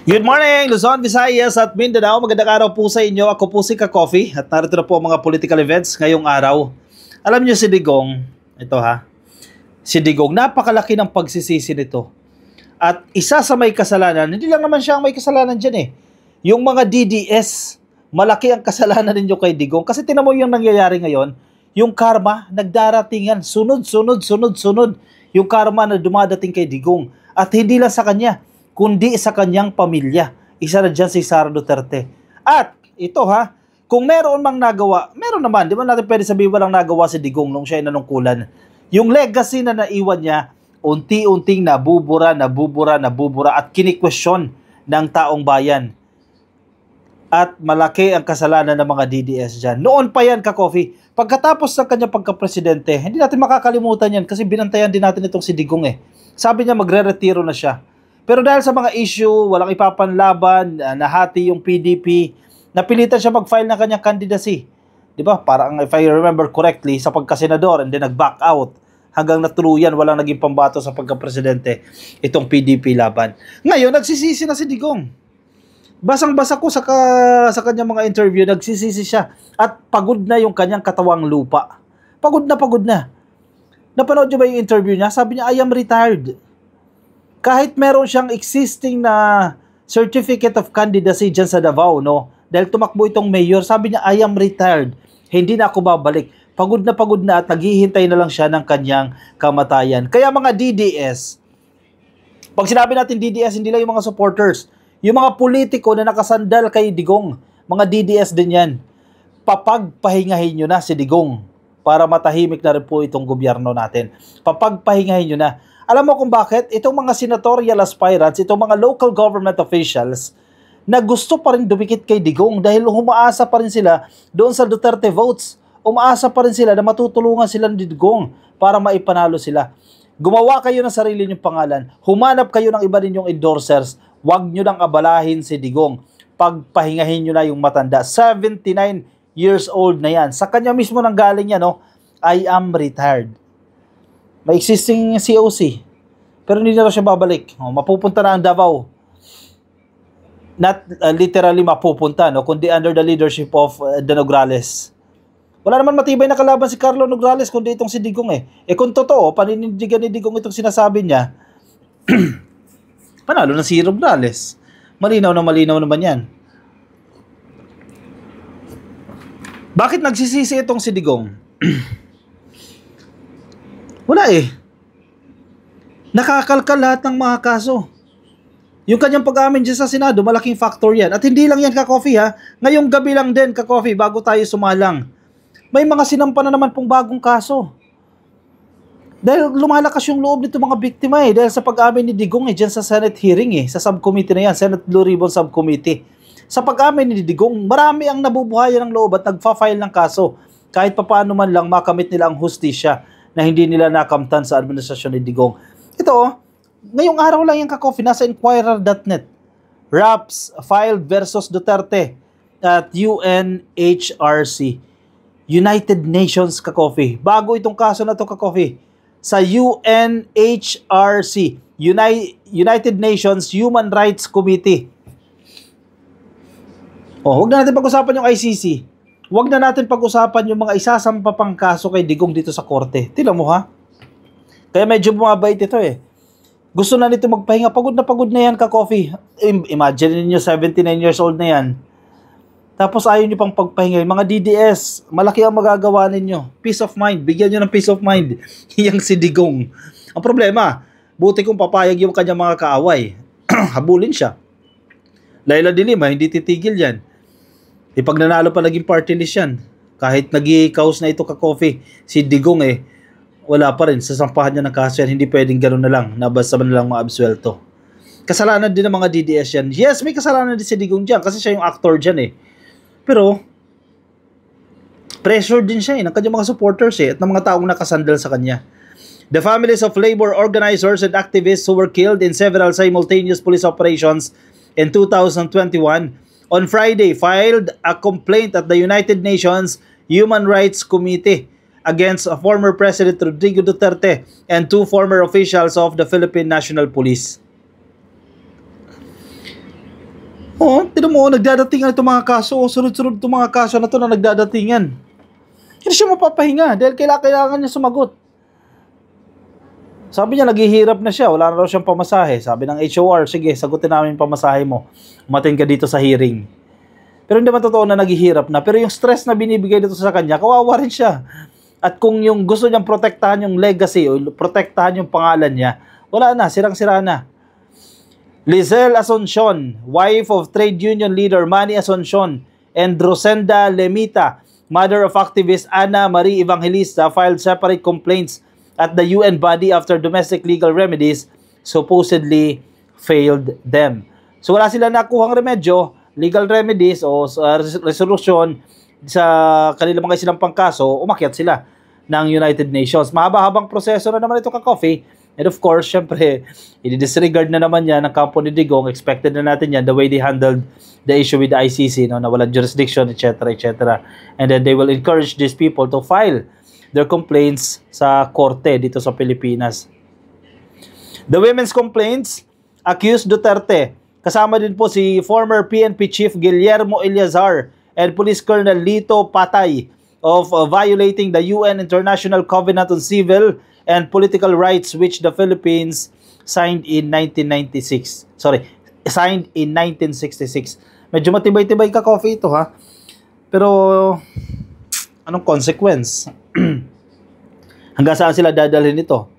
Good morning, Luzon, Visayas at Mindanao. Magandang araw po sa inyo. Ako po si Ka-Coffee at narito na po ang mga political events ngayong araw. Alam niyo si Digong, ito ha, si Digong, napakalaki ng pagsisisi nito. At isa sa may kasalanan, hindi lang naman siya ang may kasalanan dyan eh. Yung mga DDS, malaki ang kasalanan ninyo kay Digong. Kasi tinan mo yung nangyayari ngayon, yung karma, nagdaratingan, sunod. Yung karma na dumadating kay Digong. At hindi lang sa kanya, kundi sa kanyang pamilya. Isa na dyan si Sara Duterte. At ito ha, kung meron mang nagawa, meron naman, di ba natin pwede sabihin walang nagawa si Digong nung siya ay nanungkulan. Yung legacy na naiwan niya, unti-unting nabubura at kinikwestiyon ng taong bayan. At malaki ang kasalanan ng mga DDS dyan. Noon pa yan, Ka-Coffee. Pagkatapos ng kanyang pagka-presidente, hindi natin makakalimutan yan kasi binantayan din natin itong si Digong eh. Sabi niya magre-retiro na siya. Pero dahil sa mga issue, walang ipapanlaban, nahati yung PDP, napilitan siya mag-file ng kanyang candidacy. Di ba? Parang if I remember correctly, sa pagka-senador and then nag-back out. Hanggang natuluyan, walang naging pambato sa pagka-presidente itong PDP laban. Ngayon, nagsisisi na si Digong. Basang-basa ko sa kanyang mga interview, nagsisisi siya. At pagod na yung kanyang katawang lupa. Pagod na. Napanood niyo ba yung interview niya? Sabi niya, I am retired. Kahit meron siyang existing na certificate of candidacy dyan sa Davao, no? Dahil tumakbo itong mayor, sabi niya, I am retired. Hindi na ako babalik. Pagod na at naghihintay na lang siya ng kanyang kamatayan. Kaya mga DDS, pag sinabi natin DDS, hindi lang yung mga supporters. Yung mga politiko na nakasandal kay Digong, mga DDS din yan. Papagpahingahin nyo na si Digong para matahimik na rin po itong gobyerno natin. Papagpahingahin nyo na. Alam mo kung bakit? Itong mga senatorial aspirants, itong mga local government officials, na gusto pa rin dumikit kay Digong dahil humaasa pa rin sila doon sa Duterte votes. Umaasa pa rin sila na matutulungan sila ni Digong para maipanalo sila. Gumawa kayo ng sarili niyong pangalan. Humanap kayo ng iba ninyong endorsers. Huwag nyo nang abalahin si Digong. Pagpahingahin nyo na yung matanda. 79 years old na yan. Sa kanya mismo nang galing yan, no? I am retired. May existing COC. Pero hindi na siya babalik. Mapupunta na ang Davao. Not literally mapupunta, no? Kundi under the leadership of the Nograles. Wala naman matibay na kalaban si Carlo Nograles kundi itong si Digong eh. Kung totoo, paninindigan ni Digong itong sinasabi niya, panalo na si Nograles. Malinaw naman yan. Bakit nagsisisi itong si Digong? Wala eh. Nakakalkal lahat ng mga kaso. Yung kanyang pag-amin dyan sa Senado, malaking factor yan. At hindi lang yan, Ka-Coffee ha. Ngayong gabi lang din, Ka-Coffee, bago tayo sumalang. May mga sinampa na naman pong bagong kaso. Dahil lumalakas yung loob nito mga biktima eh. Dahil sa pag-amin ni Digong eh, dyan sa Senate hearing eh. Sa subcommittee na yan, Senate Blue Ribbon Subcommittee. Sa pag-amin ni Digong, marami ang nabubuhayan ng loob at nagfa-file ng kaso. Kahit papaano man lang makamit nila ang hustisya na hindi nila nakamtan sa administrasyon ni Digong. Ito, ngayong araw lang yung Ka-Coffee, nasa Inquirer.net. RAPS filed versus Duterte at UNHRC. United Nations, Ka-Coffee. Bago itong kaso na to, Ka-Coffee. Sa UNHRC, United Nations Human Rights Committee. Huwag na natin pag-usapan yung ICC. Huwag na natin pag-usapan yung mga isasampa pang kaso kay Digong dito sa korte. Tila mo ha? Kaya medyo bumabait ito eh. Gusto na nito magpahinga. Pagod na yan, Ka-Coffee. Imagine niyo 79 years old na yan. Tapos ayaw nyo pang pagpahinga. Mga DDS, malaki ang magagawa ninyo. Peace of mind. Bigyan nyo ng peace of mind. Yang si Digong. Ang problema, buti kung papayag yung kanyang mga kaaway. Habulin siya. Laila de Lima, hindi titigil yan. Pag nanalo pa naging party list yan. Kahit nag-i-cause na ito, Ka-Coffee, si Digong eh, wala pa rin. Sasampahan niya ng kaso yan. Hindi pwedeng gano'n na lang. Nabasa man lang maabsuelto. Kasalanan din ng mga DDS yan. Yes, may kasalanan din si Digong dyan. Kasi siya yung actor dyan eh. Pero, pressure din siya ng kanyang mga supporters at ng mga taong nakasandal sa kanya. The families of labor organizers and activists who were killed in several simultaneous police operations in 2021 on Friday filed a complaint at the United Nations Human Rights Committee against former President Rodrigo Duterte and two former officials of the Philippine National Police. Oh, tinan mo, nagdadatingan itong mga kaso. Sunod-sunod itong mga kaso na ito na nagdadatingan. Hindi siya mapapahinga dahil kailangan niya sumagot. Sabi niya, naghihirap na siya. Wala na raw siyang pamasahe. Sabi ng HOR, sige, sagutin namin yung pamasahe mo. Umatin ka dito sa hearing. Pero hindi man totoo na naghihirap na. Pero yung stress na binibigay dito sa kanya, kawawa rin siya. At kung yung gusto niyang protektahan yung legacy o protektahan yung pangalan niya, wala na, sirang-sira na. Lizelle Asuncion, wife of trade union leader Manny Asuncion, and Rosenda Lemita, mother of activist Ana Marie Evangelista, filed separate complaints at the UN body after domestic legal remedies supposedly failed them. So wala sila nakuhang remedyo, legal remedies o resolution sa kanilang mga silang pangkaso, umakyat sila ng United Nations. Mahaba-habang proseso na naman ito ka-coffee. And of course, syempre, i-disregard na naman yan ng kampo ni Digong. Expected na natin yan, the way they handled the issue with the ICC, no, na walang jurisdiction, etc., etc. And then they will encourage these people to file their complaints sa korte dito sa Pilipinas. The women's complaints accused Duterte. Kasama din po si former PNP Chief Guillermo Eleazar and Police Colonel Lito Patay of violating the UN International Covenant on Civil and Political Rights which the Philippines signed in 1996. Signed in 1966. Medyo matibay-tibay ka coffee ito ha. Pero anong consequence? Hanggang saan sila dadalhin ito?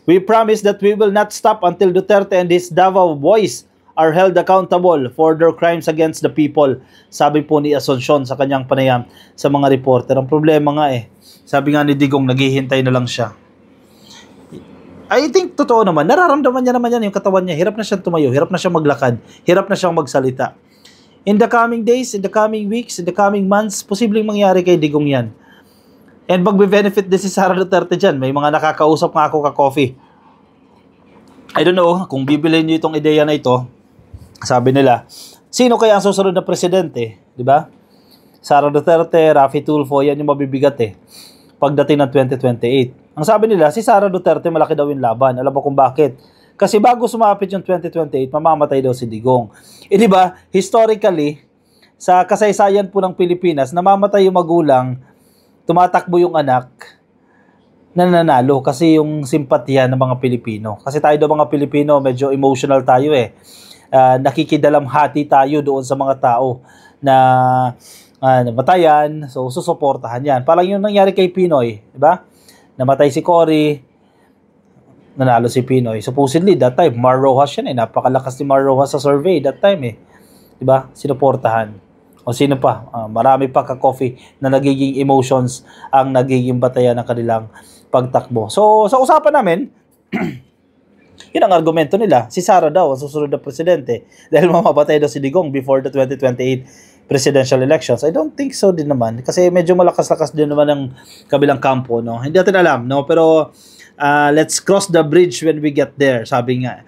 We promise that we will not stop until Duterte and his Davao boys are held accountable for their crimes against the people. Sabi po ni Asuncion sa kanyang panayam sa mga reporter. Ang problema nga sabi nga ni Digong, naghihintay na lang siya. I think totoo naman, nararamdaman niya naman yan yung katawan niya. Hirap na siyang tumayo, hirap na siyang maglakad, hirap na siyang magsalita. In the coming days, in the coming weeks, in the coming months, posibleng mangyari kay Digong yan. And magbe-benefit din si Sara Duterte dyan. May mga nakakausap nga ako ka-coffee. I don't know kung bibilhin niyo itong ideya na ito. Sabi nila, sino kaya ang susunod na presidente? Diba? Sara Duterte, Raffy Tulfo, yan yung mabibigat pagdating ng 2028. Ang sabi nila, si Sara Duterte malaki daw yung laban. Alam mo kung bakit? Kasi bago sumapit yung 2028, mamamatay daw si Digong. Diba, historically, sa kasaysayan po ng Pilipinas, namamatay yung magulang, tumatakbo yung anak, nananalo kasi yung simpatiya ng mga Pilipino. Kasi tayo daw mga Pilipino, medyo emotional tayo nakikidalamhati tayo doon sa mga tao na namatayan, so susuportahan yan. Parang yung nangyari kay Pinoy, diba? Namatay si Cory, nanalo si Pinoy. Supposedly, that time, Mar Rojas yan napakalakas ni Mar Rojas sa survey that time diba? Sinuportahan. O sino pa, marami pa ka-coffee na nagiging emotions ang nagiging batayan ng kanilang pagtakbo. So, sa usapan namin, yun ang argumento nila. Si Sara daw ang susunod na presidente dahil mamamatay daw si Digong before the 2028 presidential elections. I don't think so din naman kasi medyo malakas-lakas din naman ang kabilang kampo, no? Hindi natin alam, no? Pero let's cross the bridge when we get there, sabi nga.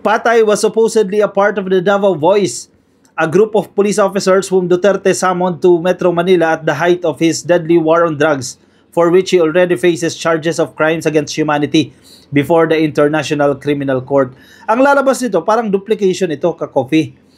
Patay was supposedly a part of the Davao Voice, a group of police officers whom Duterte summoned to Metro Manila at the height of his deadly war on drugs, for which he already faces charges of crimes against humanity before the International Criminal Court. Ang lalabas nito, parang duplication ito, ka-coffee.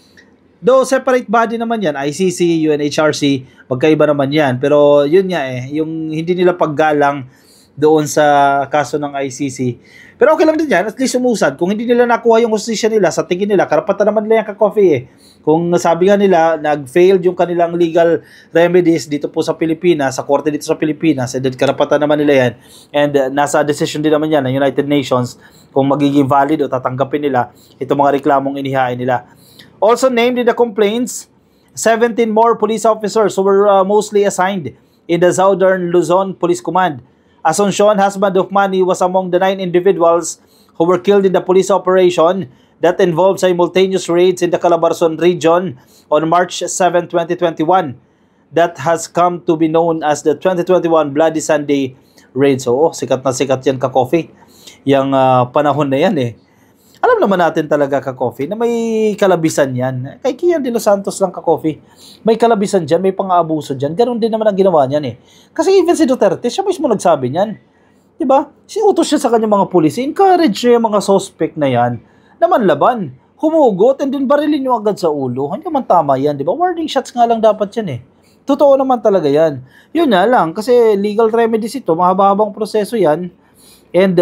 Though separate body naman yan, ICC, UNHRC, magkaiba naman yan. Pero yun nga yung hindi nila paggalang doon sa kaso ng ICC. Pero okay lang din yan, at least umusad. Kung hindi nila nakuha yung hustisya nila, sa tingin nila, karapatan naman nila yung ka-coffee Kung nasabi nga nila, nag-failed yung kanilang legal remedies dito po sa Pilipinas, sa korte dito sa Pilipinas, and then karapatan naman nila yan. And nasa decision din naman yan ng United Nations kung magiging valid o tatanggapin nila itong mga reklamong inihain nila. Also named in the complaints, 17 more police officers who were mostly assigned in the Southern Luzon Police Command. Asuncion, husband of Manny, was among the 9 individuals who were killed in the police operation that involved simultaneous raids in the Calabarzon region on March 7, 2021. That has come to be known as the 2021 Bloody Sunday raid. So, sikat na sikat yan ka-coffee. Yung panahon na yan Alam naman natin talaga ka-coffee na may kalabisan yan. Kay Kian de los Santos lang ka-coffee. May kalabisan dyan, may pang-aabuso dyan. Ganon din naman ang ginawa niyan Kasi even si Duterte, siya mismo nagsabi niyan. Diba? Utos siya sa kanyang mga pulis. Encourage niya yung mga suspect na yan na manlaban. humugot and then barilin nyo agad sa ulo. Hindi naman tama yan, di ba? Warning shots nga lang dapat yan eh. Totoo naman talaga yan. Yun nga lang, kasi legal remedies ito, mahaba-habang proseso yan, and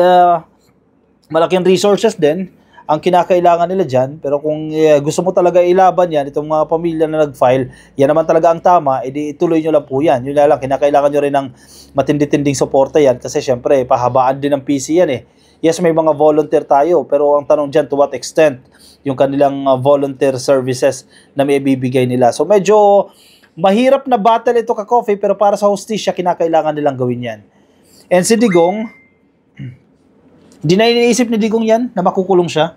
malaking resources din ang kinakailangan nila dyan. Pero kung gusto mo talaga ilaban yan, itong mga pamilya na nag-file, yan naman talaga ang tama, edi ituloy nyo lang po yan. Yun lang, kinakailangan nyo rin ng matindi-tinding suporta yan, kasi syempre, pahabaan din ng PC yan eh. Yes, may mga volunteer tayo, pero ang tanong dyan, to what extent yung kanilang volunteer services na may ibibigay nila. So medyo mahirap na battle ito ka-coffee, pero para sa hustisya, kinakailangan nilang gawin yan. And si Digong, hindi na iniisip ni Digong yan na makukulong siya.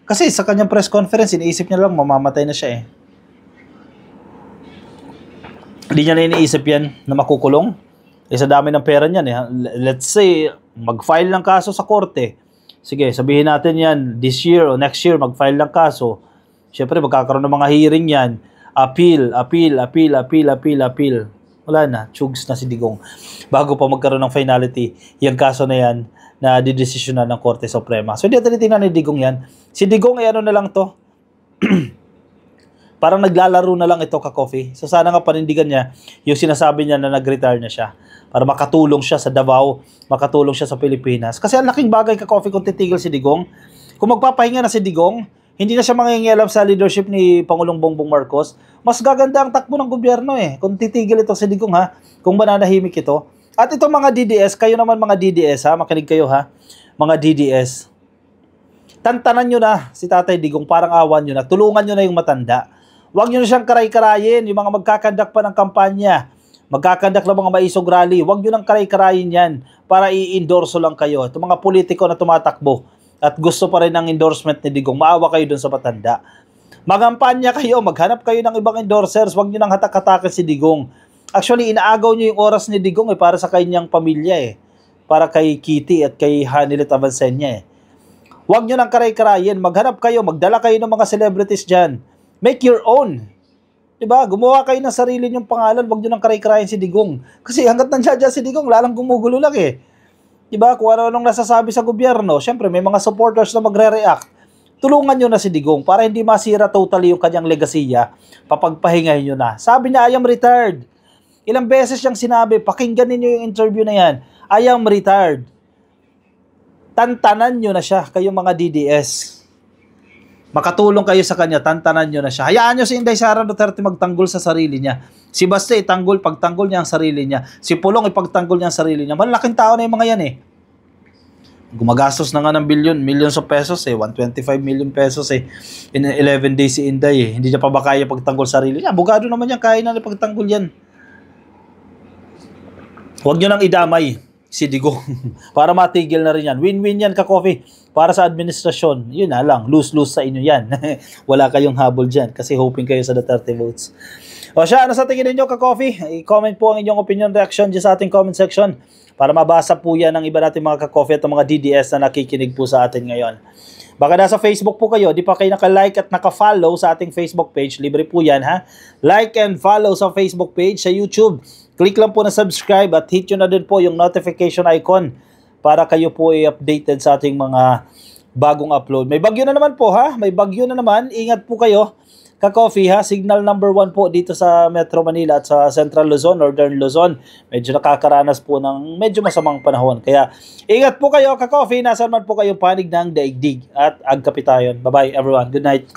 Kasi sa kanyang press conference, iniisip niya lang mamamatay na siya eh. Hindi niya na iniisip yan na makukulong. Sa dami ng pera niyan eh. Let's say, mag-file ng kaso sa korte. Sige, sabihin natin yan, this year o next year, mag-file ng kaso. Siyempre, magkakaroon ng mga hearing yan. Appeal. Wala na, chugs na si Digong. Bago pa magkaroon ng finality, yung kaso na yan, na didesisyonan ng Korte Suprema. So, hindi natin tingnan ni Digong yan. Si Digong, ano na lang to? Parang naglalaro na lang ito ka-coffee. So, sana nga panindigan niya yung sinasabi niya na nag-retire na siya. Para makatulong siya sa Davao, makatulong siya sa Pilipinas. Kasi ang laking bagay ka-coffee kung titigil si Digong. Kung magpapahinga na si Digong, hindi na siya mangingialam sa leadership ni Pangulong Bongbong Marcos. Mas gaganda ang takbo ng gobyerno eh. Kung titigil ito si Digong ha, kung mananahimik ito. At itong mga DDS, kayo naman mga DDS ha, makinig kayo ha, mga DDS. Tantanan nyo na si Tatay Digong, parang awan nyo na, tulungan nyo na yung matanda. Huwag nyo na siyang karay-karayin, yung mga magkakandak pa ng kampanya, magkakandak ng mga maisog rally, huwag nyo nang karay-karayin yan para i-endorso lang kayo. Itong mga politiko na tumatakbo at gusto pa rin ng endorsement ni Digong, maawa kayo dun sa matanda. Magampanya kayo, maghanap kayo ng ibang endorsers, huwag nyo nang hatak-hatakin si Digong. Actually, inaagaw nyo yung oras ni Digong para sa kanyang pamilya eh. Para kay Kitty at kay Hanilet Avancenia eh. Huwag nyo nang karay-karayin, maghanap kayo, magdala kayo ng mga celebrities dyan. Make your own. Diba? Gumawa kayo ng sarili nyong pangalan, huwag nyo nang karay-karayin si Digong. Kasi hanggat nandiyan si Digong, lalang gumugulo lang eh. Diba? Kung ano-anong nasasabi sa gobyerno, syempre may mga supporters na magre-react. Tulungan nyo na si Digong para hindi masira totally yung kanyang legasiya, papagpahingahin nyo na. Sabi niya, I am retired. Ilang beses siyang sinabi, pakinggan niyo yung interview na yan, I am retired. Tantanan nyo na siya, kayong mga DDS. Makatulong kayo sa kanya, tantanan nyo na siya. Hayaan nyo si Inday Sara Duterte magtanggol sa sarili niya. Si Basta pagtanggol niya ang sarili niya. Si Pulong ipagtanggol niya ang sarili niya. Malaking tao na yung mga yan eh. Gumagastos na nga ng millions of pesos eh. 125 million pesos eh. In 11 days si Inday eh. Hindi niya pa ba kaya pagtanggol sarili niya? Abogado naman yan, kaya na pagtanggol yan. Huwag nyo nang idamay si Digong para matigil na rin yan. Win-win yan ka-coffee para sa administrasyon. Yun na lang, lose-lose sa inyo yan. Wala kayong habol dyan kasi hoping kayo sa Duterte votes. O siya, ano sa tingin ninyo ka-coffee? I-comment po ang inyong opinion reaction dyan sa ating comment section para mabasa po yan ng iba natin mga ka-coffee at mga DDS na nakikinig po sa atin ngayon. Baka nasa Facebook po kayo, di pa kayo naka-like at naka-follow sa ating Facebook page. Libre po yan ha. Like and follow sa Facebook page, sa YouTube. Click lang po na subscribe at hit nyo na din po yung notification icon para kayo po i-updated sa ating mga bagong upload. May bagyo na naman po ha. May bagyo na naman. Ingat po kayo. Ka-coffee ha. Signal number 1 po dito sa Metro Manila at sa Central Luzon, Northern Luzon. Medyo nakakaranas po ng medyo masamang panahon. Kaya ingat po kayo ka-coffee. Nasaan man po kayong panig ng daigdig at agkapitayon. Bye-bye everyone. Good night.